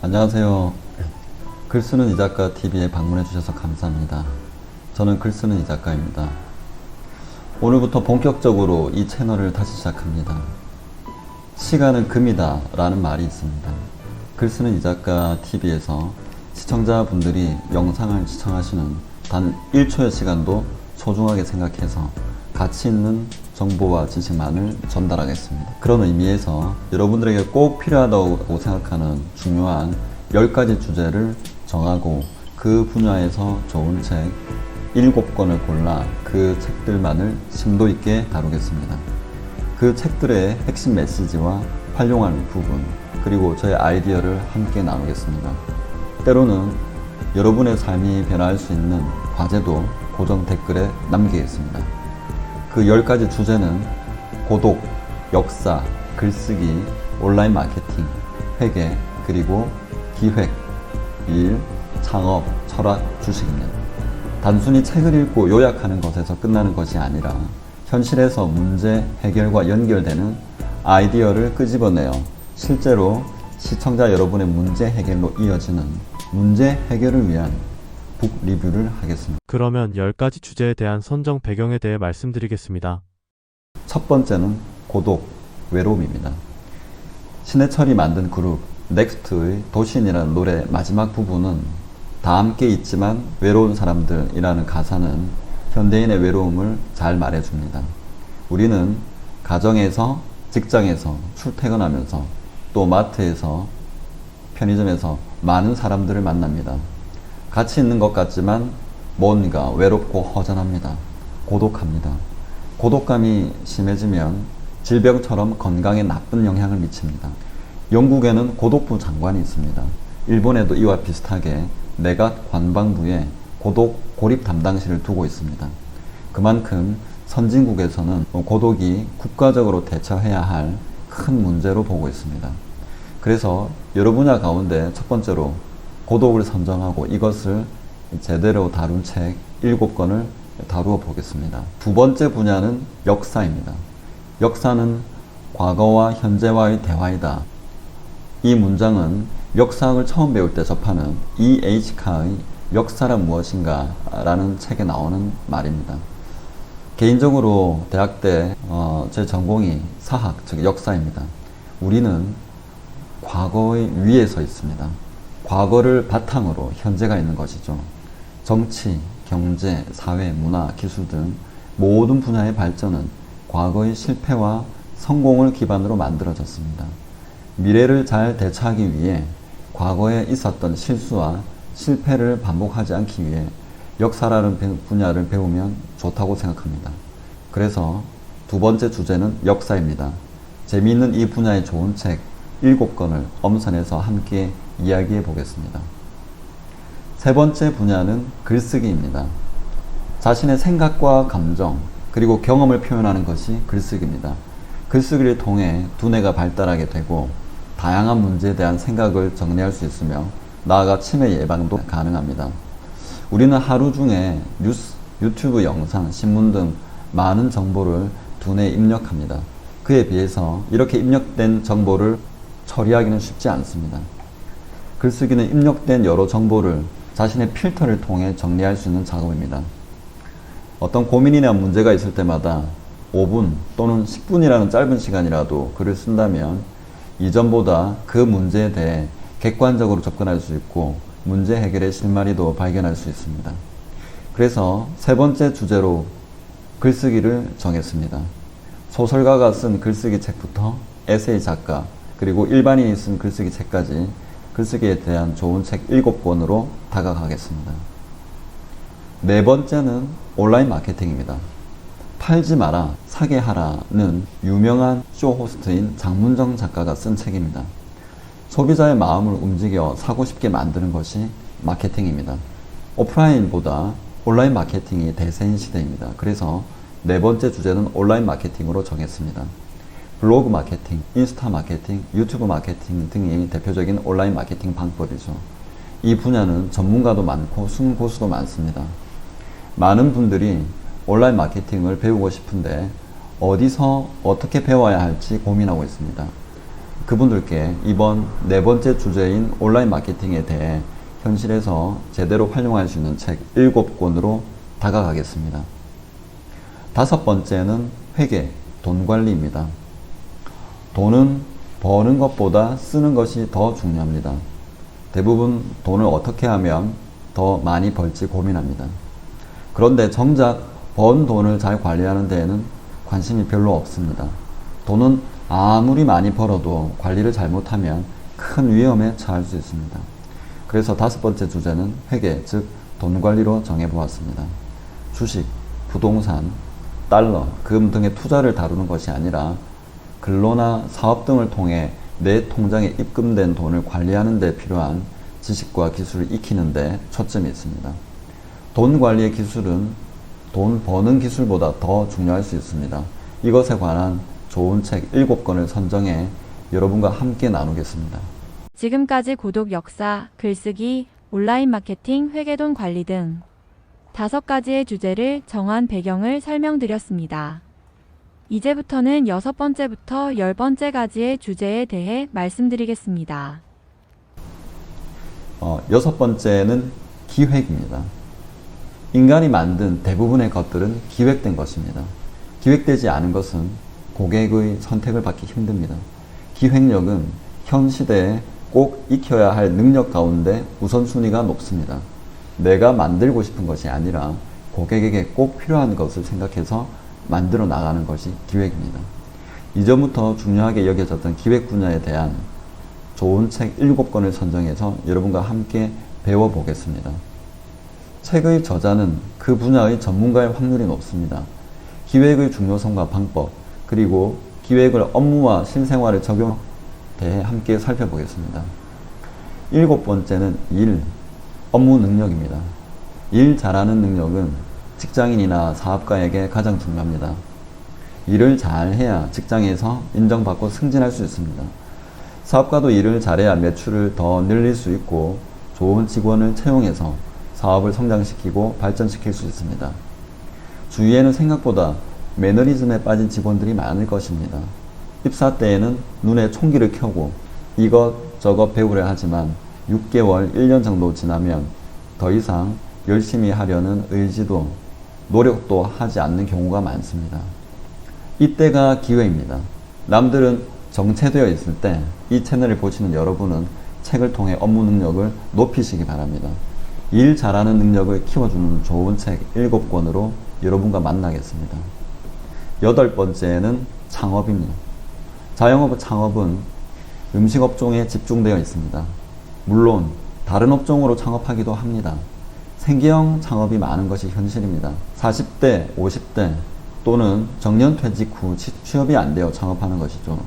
안녕하세요. 글쓰는 이작가 TV에 방문해 주셔서 감사합니다. 저는 글쓰는 이작가입니다. 오늘부터 본격적으로 이 채널을 다시 시작합니다. 시간은 금이다 라는 말이 있습니다. 글쓰는 이작가 TV에서 시청자분들이 영상을 시청하시는 단 1초의 시간도 소중하게 생각해서 가치 있는 정보와 지식만을 전달하겠습니다. 그런 의미에서 여러분들에게 꼭 필요하다고 생각하는 중요한 10가지 주제를 정하고 그 분야에서 좋은 책 7권을 골라 그 책들만을 심도 있게 다루겠습니다. 그 책들의 핵심 메시지와 활용하는 부분, 그리고 저의 아이디어를 함께 나누겠습니다. 때로는 여러분의 삶이 변화할 수 있는 과제도 고정 댓글에 남기겠습니다. 그 10가지 주제는 고독, 역사, 글쓰기, 온라인 마케팅, 회계, 그리고 기획, 일, 창업, 철학, 주식입니다. 단순히 책을 읽고 요약하는 것에서 끝나는 것이 아니라 현실에서 문제 해결과 연결되는 아이디어를 끄집어내어 실제로 시청자 여러분의 문제 해결로 이어지는 문제 해결을 위한 북 리뷰를 하겠습니다. 그러면 10가지 주제에 대한 선정 배경에 대해 말씀드리겠습니다. 첫 번째는 고독, 외로움입니다. 신해철이 만든 그룹 넥스트의 도신이라는 노래 마지막 부분은 다 함께 있지만 외로운 사람들이라는 가사는 현대인의 외로움을 잘 말해줍니다. 우리는 가정에서, 직장에서, 출퇴근하면서, 또 마트에서, 편의점에서 많은 사람들을 만납니다. 같이 있는 것 같지만 뭔가 외롭고 허전합니다. 고독합니다. 고독감이 심해지면 질병처럼 건강에 나쁜 영향을 미칩니다. 영국에는 고독부 장관이 있습니다. 일본에도 이와 비슷하게 내각 관방부에 고독 고립 담당실을 두고 있습니다. 그만큼 선진국에서는 고독이 국가적으로 대처해야 할 큰 문제로 보고 있습니다. 그래서 여러 분야 가운데 첫 번째로 고독을 선정하고 이것을 제대로 다룬 책 7권을 다루어 보겠습니다. 두 번째 분야는 역사입니다. 역사는 과거와 현재와의 대화이다. 이 문장은 역사학을 처음 배울 때 접하는 E.H. 카의 역사란 무엇인가 라는 책에 나오는 말입니다. 개인적으로 대학 때 제 전공이 사학, 즉 역사입니다. 우리는 과거의 위에 서 있습니다. 과거를 바탕으로 현재가 있는 것이죠. 정치, 경제, 사회, 문화, 기술 등 모든 분야의 발전은 과거의 실패와 성공을 기반으로 만들어졌습니다. 미래를 잘 대처하기 위해 과거에 있었던 실수와 실패를 반복하지 않기 위해 역사라는 분야를 배우면 좋다고 생각합니다. 그래서 두 번째 주제는 역사입니다. 재미있는 이 분야의 좋은 책 7권을 엄선해서 함께 이야기해 보겠습니다. 세 번째 분야는 글쓰기입니다. 자신의 생각과 감정, 그리고 경험을 표현하는 것이 글쓰기입니다. 글쓰기를 통해 두뇌가 발달하게 되고 다양한 문제에 대한 생각을 정리할 수 있으며 나아가 치매 예방도 가능합니다. 우리는 하루 중에 뉴스, 유튜브 영상, 신문 등 많은 정보를 두뇌에 입력합니다. 그에 비해서 이렇게 입력된 정보를 처리하기는 쉽지 않습니다. 글쓰기는 입력된 여러 정보를 자신의 필터를 통해 정리할 수 있는 작업입니다. 어떤 고민이나 문제가 있을 때마다 5분 또는 10분이라는 짧은 시간이라도 글을 쓴다면 이전보다 그 문제에 대해 객관적으로 접근할 수 있고 문제 해결의 실마리도 발견할 수 있습니다. 그래서 세 번째 주제로 글쓰기를 정했습니다. 소설가가 쓴 글쓰기 책부터 에세이 작가, 그리고 일반인이 쓴 글쓰기 책까지 글쓰기에 대한 좋은 책 7권으로 다가가겠습니다. 네 번째는 온라인 마케팅입니다. 팔지 마라, 사게 하라는 유명한 쇼 호스트인 장문정 작가가 쓴 책입니다. 소비자의 마음을 움직여 사고 싶게 만드는 것이 마케팅입니다. 오프라인보다 온라인 마케팅이 대세인 시대입니다. 그래서 네 번째 주제는 온라인 마케팅으로 정했습니다. 블로그 마케팅, 인스타 마케팅, 유튜브 마케팅 등이 대표적인 온라인 마케팅 방법이죠. 이 분야는 전문가도 많고 숨은 고수도 많습니다. 많은 분들이 온라인 마케팅을 배우고 싶은데 어디서 어떻게 배워야 할지 고민하고 있습니다. 그분들께 이번 네 번째 주제인 온라인 마케팅에 대해 현실에서 제대로 활용할 수 있는 책 7권으로 다가가겠습니다. 다섯 번째는 회계, 돈 관리입니다. 돈은 버는 것보다 쓰는 것이 더 중요합니다. 대부분 돈을 어떻게 하면 더 많이 벌지 고민합니다. 그런데 정작 번 돈을 잘 관리하는 데에는 관심이 별로 없습니다. 돈은 아무리 많이 벌어도 관리를 잘못하면 큰 위험에 처할 수 있습니다. 그래서 다섯 번째 주제는 회계, 즉 돈 관리로 정해보았습니다. 주식, 부동산, 달러, 금 등의 투자를 다루는 것이 아니라 근로나 사업 등을 통해 내 통장에 입금된 돈을 관리하는 데 필요한 지식과 기술을 익히는 데 초점이 있습니다. 돈 관리의 기술은 돈 버는 기술보다 더 중요할 수 있습니다. 이것에 관한 좋은 책 7권을 선정해 여러분과 함께 나누겠습니다. 지금까지 고독 역사, 글쓰기, 온라인 마케팅, 회계돈 관리 등 5가지의 주제를 정한 배경을 설명드렸습니다. 이제부터는 6번째부터 10번째까지의 주제에 대해 말씀드리겠습니다. 6번째는 기획입니다. 인간이 만든 대부분의 것들은 기획된 것입니다. 기획되지 않은 것은 고객의 선택을 받기 힘듭니다. 기획력은 현 시대에 꼭 익혀야 할 능력 가운데 우선순위가 높습니다. 내가 만들고 싶은 것이 아니라 고객에게 꼭 필요한 것을 생각해서 만들어 나가는 것이 기획입니다. 이전부터 중요하게 여겨졌던 기획 분야에 대한 좋은 책 7권을 선정해서 여러분과 함께 배워보겠습니다. 책의 저자는 그 분야의 전문가일 확률이 높습니다. 기획의 중요성과 방법, 그리고 기획을 업무와 실생활에 적용에 대해 함께 살펴보겠습니다. 7번째는 일, 업무 능력입니다. 일 잘하는 능력은 직장인이나 사업가에게 가장 중요합니다. 일을 잘해야 직장에서 인정받고 승진할 수 있습니다. 사업가도 일을 잘해야 매출을 더 늘릴 수 있고 좋은 직원을 채용해서 사업을 성장시키고 발전시킬 수 있습니다. 주위에는 생각보다 매너리즘에 빠진 직원들이 많을 것입니다. 입사 때에는 눈에 총기를 켜고 이것저것 배우려 하지만 6개월, 1년 정도 지나면 더 이상 열심히 하려는 의지도 노력도 하지 않는 경우가 많습니다. 이때가 기회입니다. 남들은 정체되어 있을 때 이 채널을 보시는 여러분은 책을 통해 업무 능력을 높이시기 바랍니다. 일 잘하는 능력을 키워주는 좋은 책 7권으로 여러분과 만나겠습니다. 8번째는 창업입니다. 자영업 창업은 음식 업종에 집중되어 있습니다. 물론 다른 업종으로 창업하기도 합니다. 생계형 창업이 많은 것이 현실입니다. 40대, 50대 또는 정년퇴직 후 취업이 안 되어 창업하는 것이죠.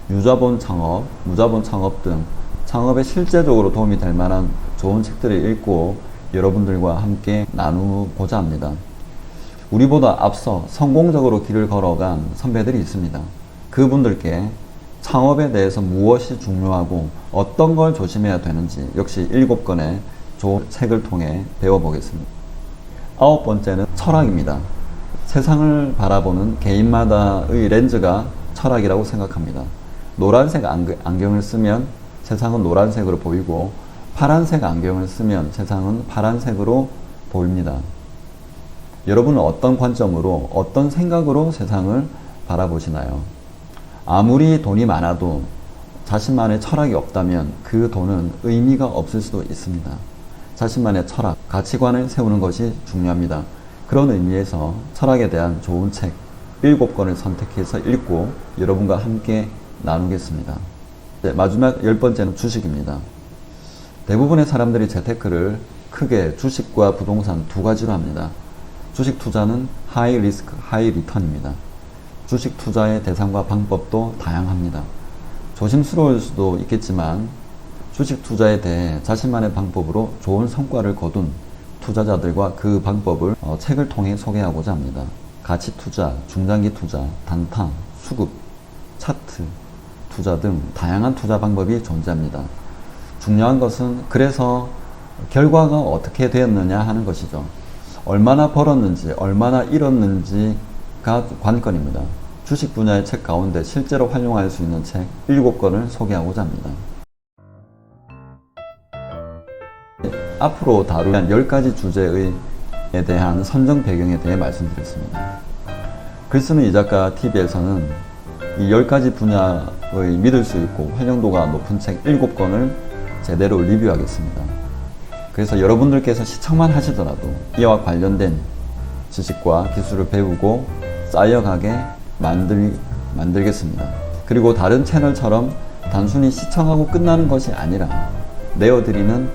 유자본 창업, 무자본 창업 등 창업에 실제적으로 도움이 될 만한 좋은 책들을 읽고 여러분들과 함께 나누고자 합니다. 우리보다 앞서 성공적으로 길을 걸어간 선배들이 있습니다. 그분들께 창업에 대해서 무엇이 중요하고 어떤 걸 조심해야 되는지 역시 7권의 좋은 책을 통해 배워보겠습니다. 9번째는 철학입니다. 세상을 바라보는 개인마다의 렌즈가 철학이라고 생각합니다. 노란색 안경을 쓰면 세상은 노란색으로 보이고 파란색 안경을 쓰면 세상은 파란색으로 보입니다. 여러분은 어떤 관점으로, 어떤 생각으로 세상을 바라보시나요? 아무리 돈이 많아도 자신만의 철학이 없다면 그 돈은 의미가 없을 수도 있습니다. 자신만의 철학, 가치관을 세우는 것이 중요합니다. 그런 의미에서 철학에 대한 좋은 책 7권을 선택해서 읽고 여러분과 함께 나누겠습니다. 네, 마지막 10번째는 주식입니다. 대부분의 사람들이 재테크를 크게 주식과 부동산 두 가지로 합니다. 주식 투자는 하이 리스크, 하이 리턴입니다. 주식 투자의 대상과 방법도 다양합니다. 조심스러울 수도 있겠지만 주식 투자에 대해 자신만의 방법으로 좋은 성과를 거둔 투자자들과 그 방법을 책을 통해 소개하고자 합니다. 가치 투자, 중장기 투자, 단타, 수급, 차트, 투자 등 다양한 투자 방법이 존재합니다. 중요한 것은 그래서 결과가 어떻게 되었느냐 하는 것이죠. 얼마나 벌었는지, 얼마나 잃었는지가 관건입니다. 주식 분야의 책 가운데 실제로 활용할 수 있는 책 7권을 소개하고자 합니다. 앞으로 다룰 10가지 주제에 대한 선정 배경에 대해 말씀드렸습니다. 글쓰는 이 작가 TV에서는 이 10가지 분야의 믿을 수 있고 활용도가 높은 책 7권을 제대로 리뷰하겠습니다. 그래서 여러분들께서 시청만 하시더라도 이와 관련된 지식과 기술을 배우고 쌓여가게 만들겠습니다. 그리고 다른 채널처럼 단순히 시청하고 끝나는 것이 아니라 내어드리는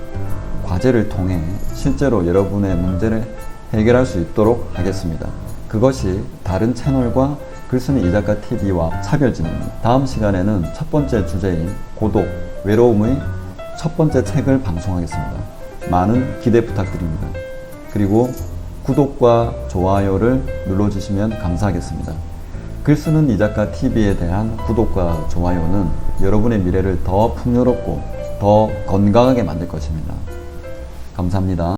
과제를 통해 실제로 여러분의 문제를 해결할 수 있도록 하겠습니다. 그것이 다른 채널과 글쓰는 이 작가 TV와 차별점입니다. 다음 시간에는 첫 번째 주제인 고독, 외로움의 첫 번째 책을 방송하겠습니다. 많은 기대 부탁드립니다. 그리고 구독과 좋아요를 눌러주시면 감사하겠습니다. 글쓰는 이 작가 TV에 대한 구독과 좋아요는 여러분의 미래를 더 풍요롭고 더 건강하게 만들 것입니다. 감사합니다.